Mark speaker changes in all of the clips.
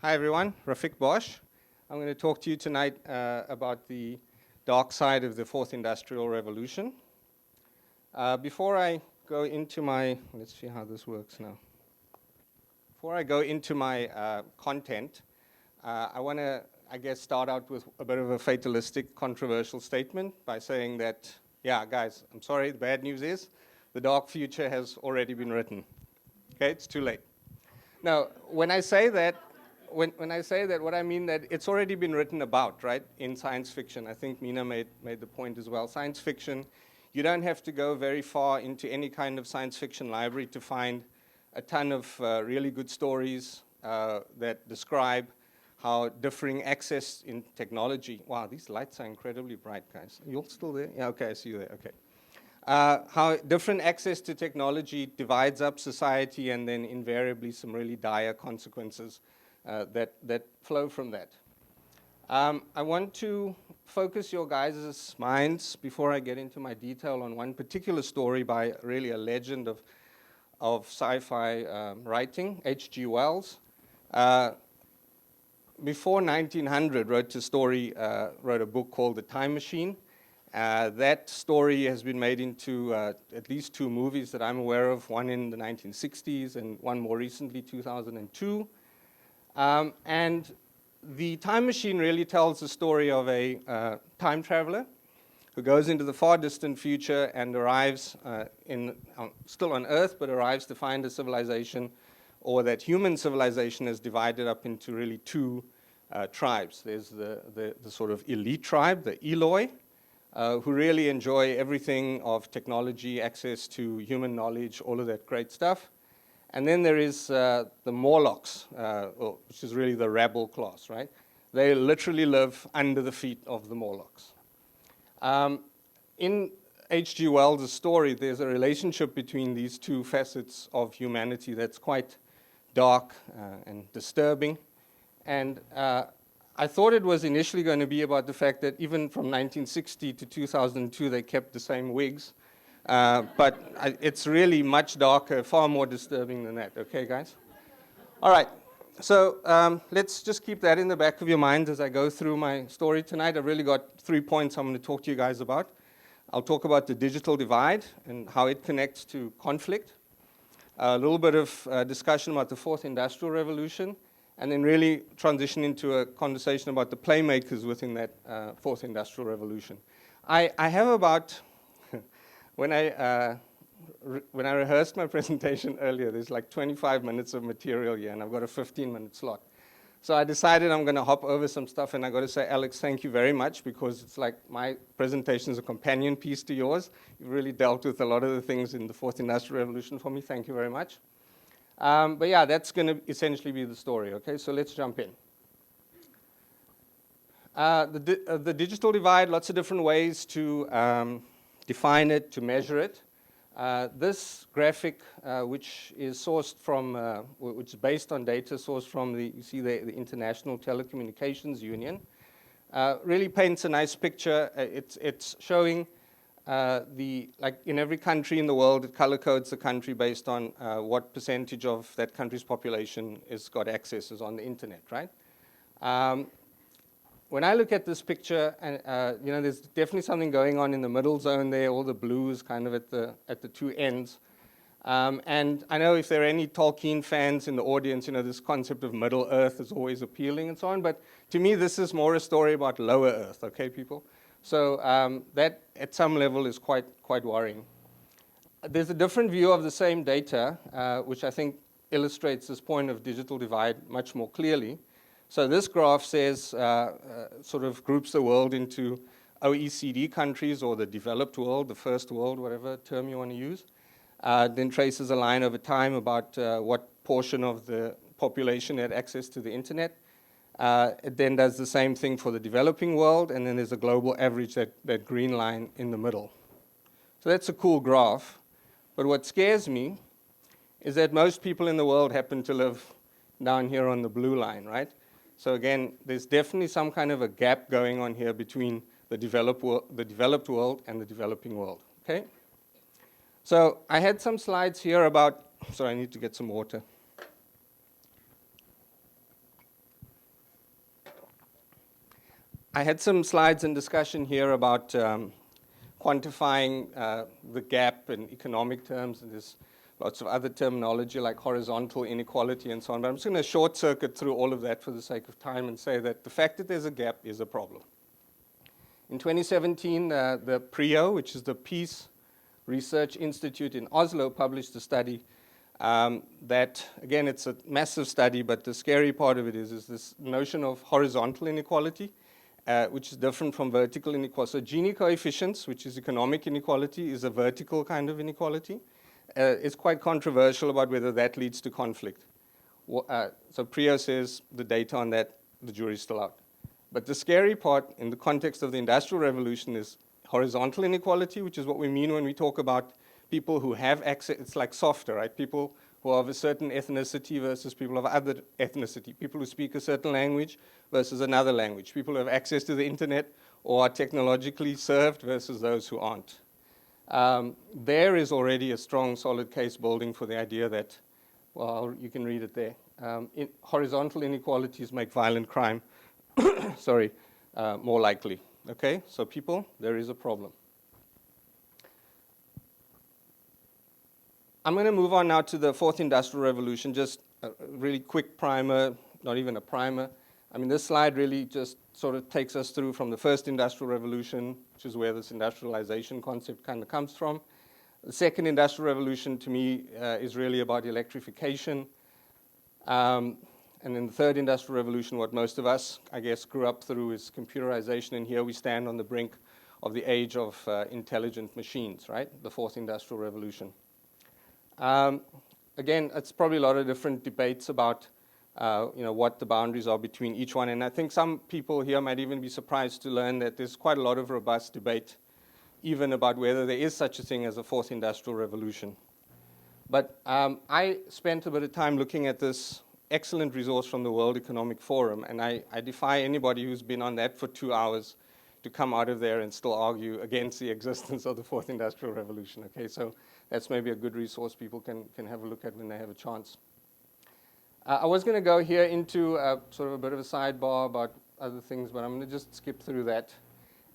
Speaker 1: Hi everyone, Rafeeq Bosch. I'm going to talk to you tonight about the dark side of the fourth industrial revolution. Before I go into my, let's see how this works now. Before I go into my content, I want to, start out with a bit of a fatalistic, controversial statement by saying that, yeah, guys, I'm sorry, the bad news is the dark future has already been written. Okay, it's too late. Now, when I say that, what I mean that it's already been written about, right, in science fiction. I think Mina made the point as well. Science fiction, you don't have to go very far into any kind of science fiction library to find a ton of really good stories that describe how differing access in technology. Wow, these lights are incredibly bright, guys. Are you all still there? Yeah, okay, I see you there, okay. How different access to technology divides up society and then invariably some really dire consequences that flow from that. I want to focus your guys' minds before I get into my detail on one particular story by really a legend of sci-fi writing, H.G. Wells. Before 1900, wrote a book called The Time Machine. That story has been made into at least two movies that I'm aware of, one in the 1960s and one more recently, 2002. And the Time Machine really tells the story of a time traveler who goes into the far distant future and arrives still on Earth, but arrives to find a civilization, or that human civilization is divided up into really two tribes. There's the sort of elite tribe, the Eloi, who really enjoy everything of technology, access to human knowledge, all of that great stuff. And then there is the Morlocks, which is really the rebel class, right? They literally live under the feet of the Morlocks. In H.G. Wells' story, there's a relationship between these two facets of humanity that's quite dark and disturbing. And I thought it was initially going to be about the fact that even from 1960 to 2002, they kept the same wigs. But it's really much darker, far more disturbing than that. Okay, guys? All right. So let's just keep that in the back of your mind as I go through my story tonight. I've really got 3 points I'm going to talk to you guys about. I'll talk about the digital divide and how it connects to conflict. A little bit of discussion about the fourth industrial revolution, and then really transition into a conversation about the playmakers within that fourth industrial revolution. I have about... When I rehearsed my presentation earlier, there's like 25 minutes of material here, and I've got a 15-minute slot. So I decided I'm going to hop over some stuff, and I got to say, Alex, thank you very much, because it's like my presentation is a companion piece to yours. You've really dealt with a lot of the things in the fourth industrial revolution for me. Thank you very much. But yeah, that's going to essentially be the story. Okay, so let's jump in. The digital divide, lots of different ways to define it, to measure it. This graphic, which is sourced from, which is based on data sourced from the International Telecommunications Union, really paints a nice picture. It's showing like in every country in the world, it color codes the country based on what percentage of that country's population has got accesses on the internet, right? When I look at this picture, and there's definitely something going on in the middle zone there, all the blues kind of at the two ends. And I know if there are any Tolkien fans in the audience, this concept of Middle Earth is always appealing and so on. But to me, this is more a story about Lower Earth, okay, people? So that, at some level, is quite worrying. There's a different view of the same data, which I think illustrates this point of digital divide much more clearly. So this graph says, sort of groups the world into OECD countries, or the developed world, the first world, whatever term you want to use. Then traces a line over time about what portion of the population had access to the internet. It then does the same thing for the developing world, and then there's a global average, that green line in the middle. So that's a cool graph. But what scares me is that most people in the world happen to live down here on the blue line, right? So again, there's definitely some kind of a gap going on here between the developed world and the developing world, okay? So I had some slides here about, sorry, I need to get some water. I had some slides and discussion here about quantifying the gap in economic terms, and there's lots of other terminology like horizontal inequality and so on, but I'm just going to short circuit through all of that for the sake of time and say that the fact that there's a gap is a problem. In 2017, the PRIO, which is the Peace Research Institute in Oslo, published a study that, again, it's a massive study, but the scary part of it is this notion of horizontal inequality, which is different from vertical inequality. So Gini coefficients, which is economic inequality, is a vertical kind of inequality. It's quite controversial about whether that leads to conflict. So PRIO says the data on that, the jury's still out. But the scary part in the context of the Industrial Revolution is horizontal inequality, which is what we mean when we talk about people who have access. It's like softer, right? People who are of a certain ethnicity versus people of other ethnicity, people who speak a certain language versus another language, people who have access to the internet or are technologically served versus those who aren't. There is already a strong, solid case building for the idea that, well, you can read it there. Horizontal inequalities make violent crime, more likely. Okay, so people, there is a problem. I'm going to move on now to the fourth industrial revolution, just a really quick primer, not even a primer. I mean, this slide really just sort of takes us through from the first industrial revolution, which is where this industrialization concept kind of comes from. The second industrial revolution, to me, is really about electrification. And in the third industrial revolution, what most of us, I guess, grew up through is computerization. And here we stand on the brink of the age of intelligent machines, right? The fourth industrial revolution. Again, it's probably a lot of different debates about what the boundaries are between each one. And I think some people here might even be surprised to learn that there's quite a lot of robust debate even about whether there is such a thing as a fourth industrial revolution. But I spent a bit of time looking at this excellent resource from the World Economic Forum, and I defy anybody who's been on that for 2 hours to come out of there and still argue against the existence of the fourth industrial revolution. Okay, so that's maybe a good resource people can have a look at when they have a chance. I was going to go here into sort of a bit of a sidebar about other things, but I'm going to just skip through that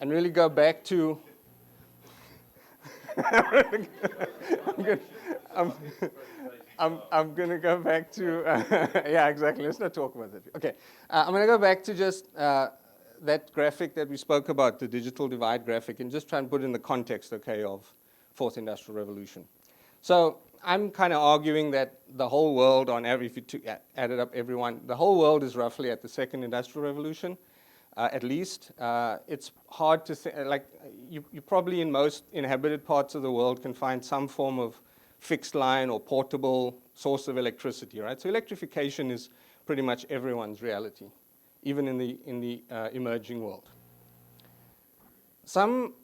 Speaker 1: and really go back to I'm going to go back to, yeah, exactly. Let's not talk about that. Okay, I'm going to go back to just that graphic that we spoke about, the digital divide graphic, and just try and put it in the context, okay, of fourth industrial revolution. So I'm kind of arguing that the whole world, on average, if you added up everyone, the whole world is roughly at the second industrial revolution. At least. It's hard to think, like you probably in most inhabited parts of the world can find some form of fixed line or portable source of electricity, right? So electrification is pretty much everyone's reality, even in the emerging world. Some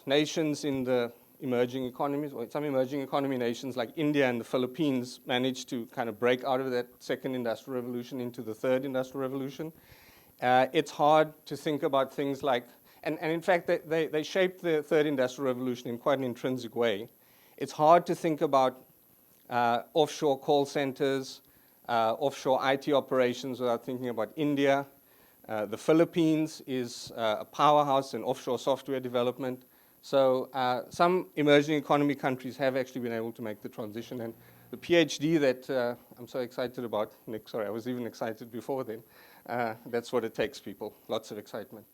Speaker 1: nations in the emerging economies, or some emerging economy nations like India and the Philippines managed to kind of break out of that second industrial revolution into the third industrial revolution. It's hard to think about things like, and in fact, they shaped the third industrial revolution in quite an intrinsic way. It's hard to think about offshore call centers, offshore IT operations without thinking about India. The Philippines is a powerhouse in offshore software development. So some emerging economy countries have actually been able to make the transition. And the PhD that I'm so excited about, Nick, sorry, I was even excited before then. That's what it takes, people, lots of excitement.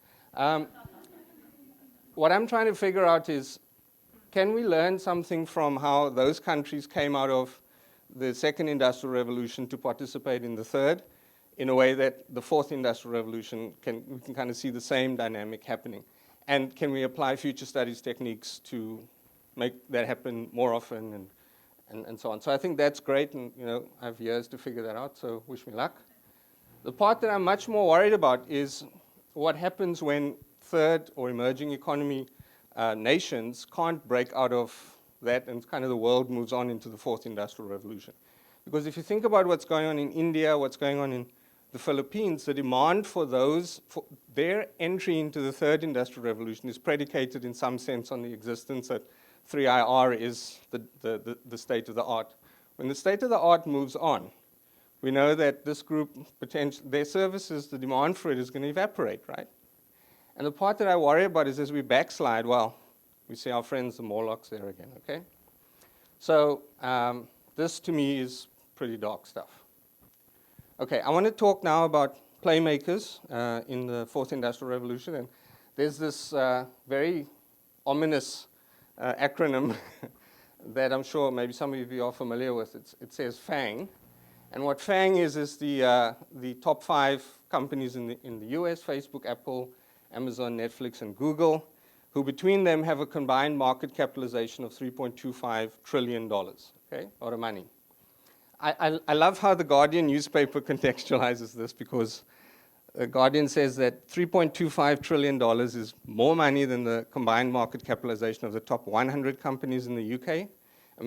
Speaker 1: What I'm trying to figure out is, can we learn something from how those countries came out of the second industrial revolution to participate in the third, in a way that the fourth industrial revolution, we can kind of see the same dynamic happening? And can we apply future studies techniques to make that happen more often and so on? So I think that's great, and I have years to figure that out, so wish me luck. The part that I'm much more worried about is what happens when third or emerging economy nations can't break out of that, and kind of the world moves on into the fourth industrial revolution. Because if you think about what's going on in India, what's going on in the Philippines, the demand for their entry into the third industrial revolution is predicated in some sense on the existence that 3IR is the state of the art. When the state of the art moves on, we know that this group, their services, the demand for it is going to evaporate, right? And the part that I worry about is as we backslide, well, we see our friends the Morlocks there again, okay? So this to me is pretty dark stuff. Okay, I want to talk now about playmakers in the fourth industrial revolution. And there's this very ominous acronym that I'm sure maybe some of you are familiar with. It says FANG. And what FANG is the top 5 companies in the US, Facebook, Apple, Amazon, Netflix, and Google, who between them have a combined market capitalization of $3.25 trillion, okay, a lot of money. I love how the Guardian newspaper contextualizes this, because the Guardian says that $3.25 trillion is more money than the combined market capitalization of the top 100 companies in the UK.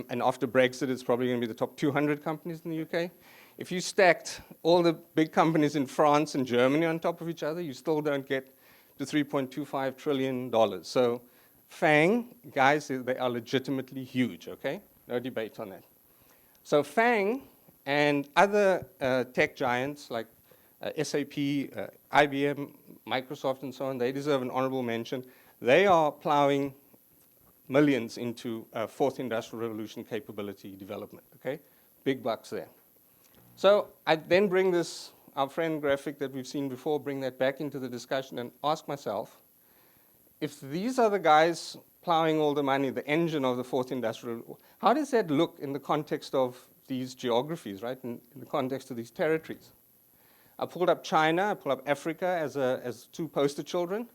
Speaker 1: And after Brexit, it's probably going to be the top 200 companies in the UK. If you stacked all the big companies in France and Germany on top of each other, you still don't get to $3.25 trillion. So FANG, guys, they are legitimately huge, okay? No debate on that. So FANG and other tech giants like SAP, IBM, Microsoft, and so on, they deserve an honorable mention. They are plowing millions into fourth industrial revolution capability development, okay? Big bucks there. So I then bring this, our friend graphic that we've seen before, bring that back into the discussion and ask myself, if these are the guys plowing all the money, the engine of the fourth industrial, how does that look in the context of these geographies, right? In the context of these territories. I pulled up China, I pulled up Africa as 2 poster children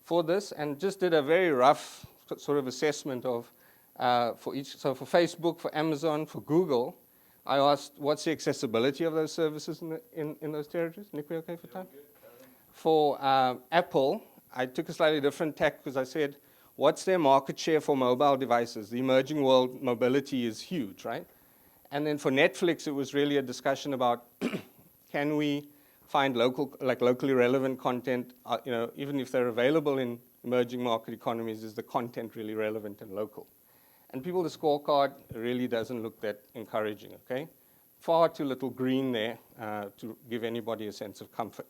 Speaker 1: for this, and just did a very rough sort of assessment of for each. So for Facebook, for Amazon, for Google, I asked, what's the accessibility of those services in those territories? Nick, we okay for time? For Apple, I took a slightly different tack because I said, what's their market share for mobile devices? The emerging world mobility is huge, right? And then for Netflix, it was really a discussion about can we find locally relevant content, even if they're available in emerging market economies, is the content really relevant and local? And people, the scorecard really doesn't look that encouraging, okay? Far too little green there to give anybody a sense of comfort.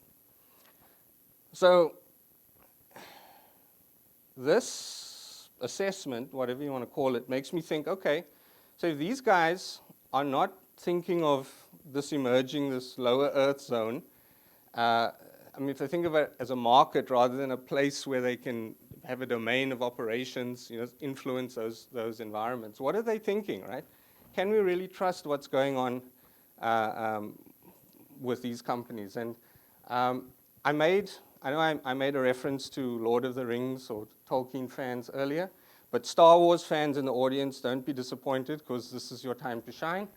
Speaker 1: So this assessment, whatever you want to call it, makes me think, okay, so if these guys are not thinking of this emerging, this lower Earth zone, I mean, if they think of it as a market rather than a place where they can have a domain of operations, influence those environments, what are they thinking, right? Can we really trust what's going on with these companies? And I made a reference to Lord of the Rings or Tolkien fans earlier, but Star Wars fans in the audience, don't be disappointed, because this is your time to shine.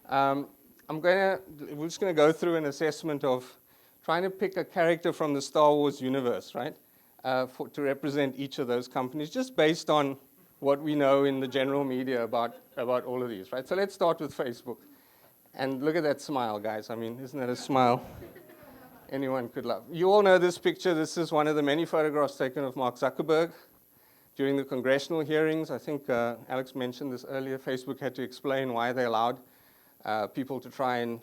Speaker 1: We're just going to go through an assessment of trying to pick a character from the Star Wars universe, right, to represent each of those companies, just based on what we know in the general media about all of these, right? So let's start with Facebook. And look at that smile, guys. I mean, isn't that a smile anyone could love? You all know this picture. This is one of the many photographs taken of Mark Zuckerberg during the congressional hearings. I think Alex mentioned this earlier. Facebook had to explain why they allowed people to try and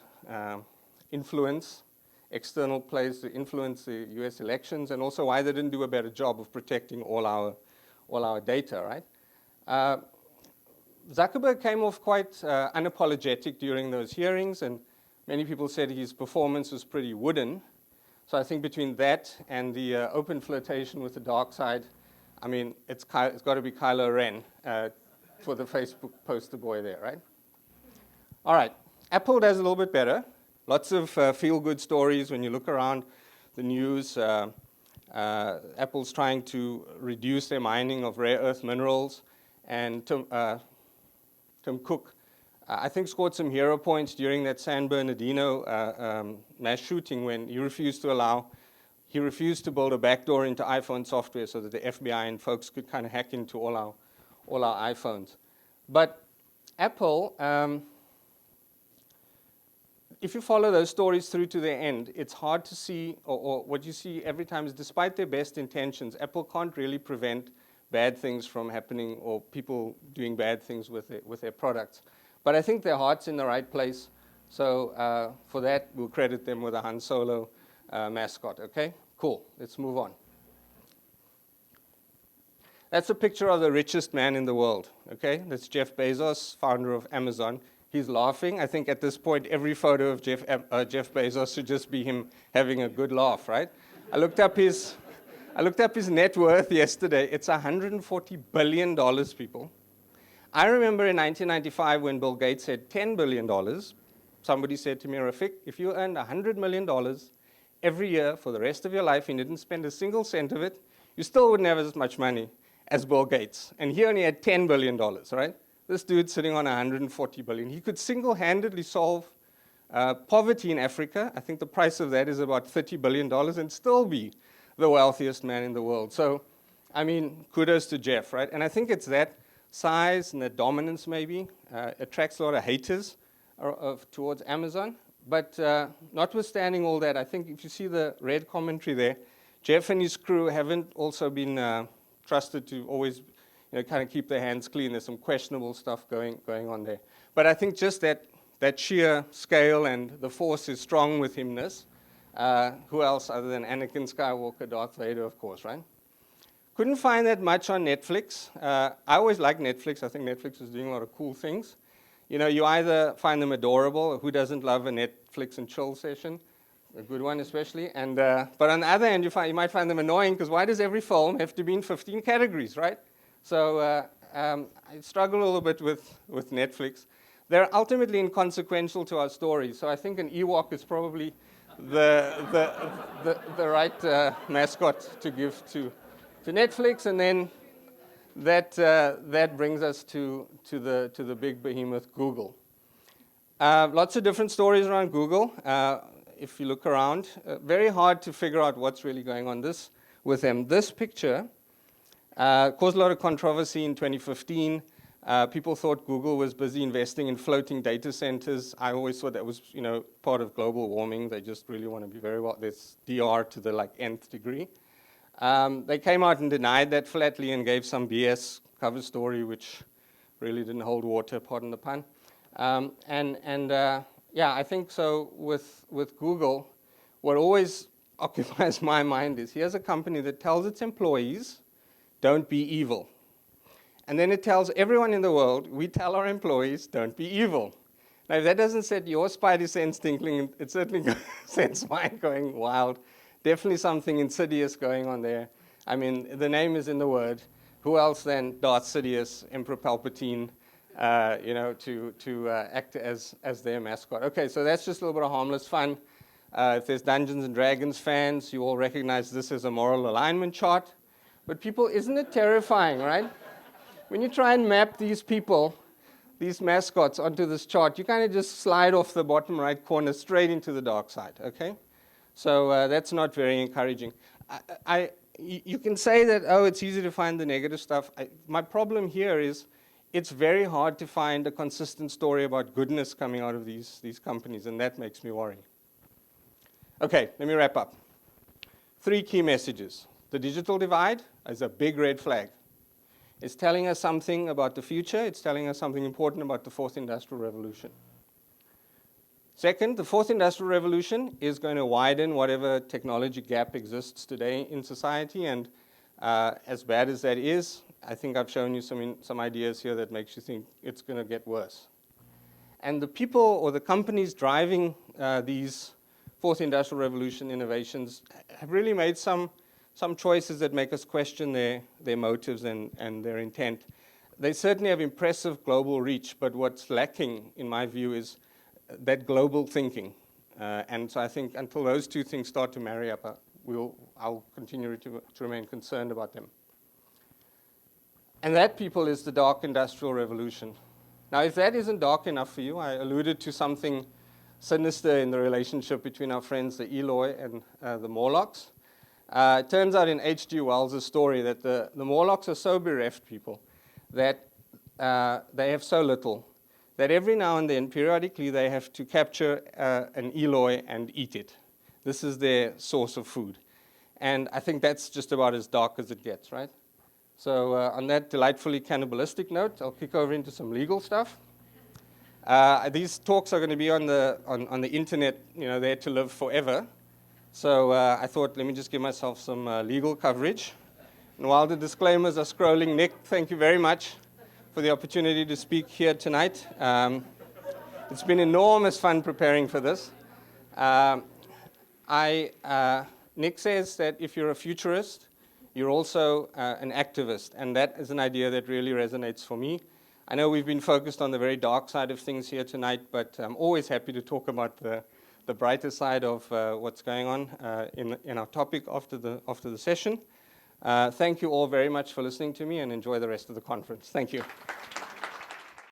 Speaker 1: influence external players to influence the US elections, and also why they didn't do a better job of protecting all our data, right? Zuckerberg came off quite unapologetic during those hearings, and many people said his performance was pretty wooden. So I think between that and the open flirtation with the dark side, I mean, it's got to be Kylo Ren for the Facebook poster boy there, right? All right, Apple does a little bit better. Lots of feel-good stories when you look around the news. Apple's trying to reduce their mining of rare earth minerals. And Tim Cook, I think, scored some hero points during that San Bernardino mass shooting when he refused to build a backdoor into iPhone software so that the FBI and folks could kind of hack into all our iPhones. But Apple, if you follow those stories through to their end, it's hard to see, or what you see every time is, despite their best intentions, Apple can't really prevent bad things from happening or people doing bad things with their products. But I think their heart's in the right place. So for that, we'll credit them with a Han Solo mascot, okay? Cool, let's move on. That's a picture of the richest man in the world, okay? That's Jeff Bezos, founder of Amazon. He's laughing. I think at this point, every photo of Jeff Bezos should just be him having a good laugh, right? I looked up his net worth yesterday. It's $140 billion, people. I remember in 1995 when Bill Gates had $10 billion, somebody said to me, Rafeeq, if you earned $100 million every year for the rest of your life and you didn't spend a single cent of it, you still wouldn't have as much money as Bill Gates. And he only had $10 billion, right? This dude's sitting on $140 billion. He could single-handedly solve poverty in Africa. I think the price of that is about $30 billion and still be the wealthiest man in the world. So, I mean, kudos to Jeff, right? And I think it's that size and that dominance maybe attracts a lot of haters towards Amazon. But notwithstanding all that, I think if you see the red commentary there, Jeff and his crew haven't also been trusted to always kind of keep their hands clean. There's some questionable stuff going on there. But I think just that sheer scale and the force is strong with himness. Who else other than Anakin Skywalker, Darth Vader, of course, right? Couldn't find that much on Netflix. I always like Netflix. I think Netflix is doing a lot of cool things. You know, you either find them adorable. Who doesn't love a Netflix and chill session? A good one, especially. And but on the other hand, you might find them annoying because why does every film have to be in 15 categories, right? So I struggle a little bit with Netflix. They're ultimately inconsequential to our story. So I think an Ewok is probably the right mascot to give to Netflix, and then that brings us to the big behemoth Google. Lots of different stories around Google. If you look around, very hard to figure out what's really going on with them. This picture caused a lot of controversy in 2015. People thought Google was busy investing in floating data centers. I always thought that was, part of global warming. They just really want to be very well. There's DR to the nth degree. They came out and denied that flatly and gave some BS cover story, which really didn't hold water, pardon the pun. I think so with Google, what always occupies my mind is here's a company that tells its employees, don't be evil. And then it tells everyone in the world, we tell our employees, don't be evil. Now, if that doesn't set your spidey sense tingling, it certainly sends mine going wild. Definitely something insidious going on there. I mean, the name is in the word. Who else than Darth Sidious, Emperor Palpatine, to act as their mascot? Okay, so that's just a little bit of harmless fun. If there's Dungeons and Dragons fans, you all recognize this as a moral alignment chart. But people, isn't it terrifying, right? When you try and map these people, these mascots, onto this chart, you kind of just slide off the bottom right corner straight into the dark side, okay? So that's not very encouraging. You can say that, it's easy to find the negative stuff. My problem here is it's very hard to find a consistent story about goodness coming out of these companies, and that makes me worry. Okay, let me wrap up. 3 key messages. The digital divide is a big red flag. It's telling us something about the future. It's telling us something important about the 4th Industrial Revolution. Second, the 4th Industrial Revolution is going to widen whatever technology gap exists today in society. And as bad as that is, I think I've shown you some ideas here that makes you think it's going to get worse. And the people or the companies driving these 4th Industrial Revolution innovations have really made some choices that make us question their motives and their intent. They certainly have impressive global reach, but what's lacking, in my view, is that global thinking. And so I think until those 2 things start to marry up, I'll continue to remain concerned about them. And that, people, is the dark industrial revolution. Now, if that isn't dark enough for you, I alluded to something sinister in the relationship between our friends, the Eloi and the Morlocks. It turns out in H.G. Wells' story that the Morlocks are so bereft people that they have so little that every now and then, periodically, they have to capture an Eloi and eat it. This is their source of food. And I think that's just about as dark as it gets, right? So on that delightfully cannibalistic note, I'll kick over into some legal stuff. These talks are going to be on the internet, there to live forever. So I thought, let me just give myself some legal coverage. And while the disclaimers are scrolling, Nick, thank you very much for the opportunity to speak here tonight. It's been enormous fun preparing for this. Nick says that if you're a futurist, you're also an activist, and that is an idea that really resonates for me. I know we've been focused on the very dark side of things here tonight, but I'm always happy to talk about the brighter side of what's going on in our topic after the session. Thank you all very much for listening to me, and enjoy the rest of the conference. Thank you.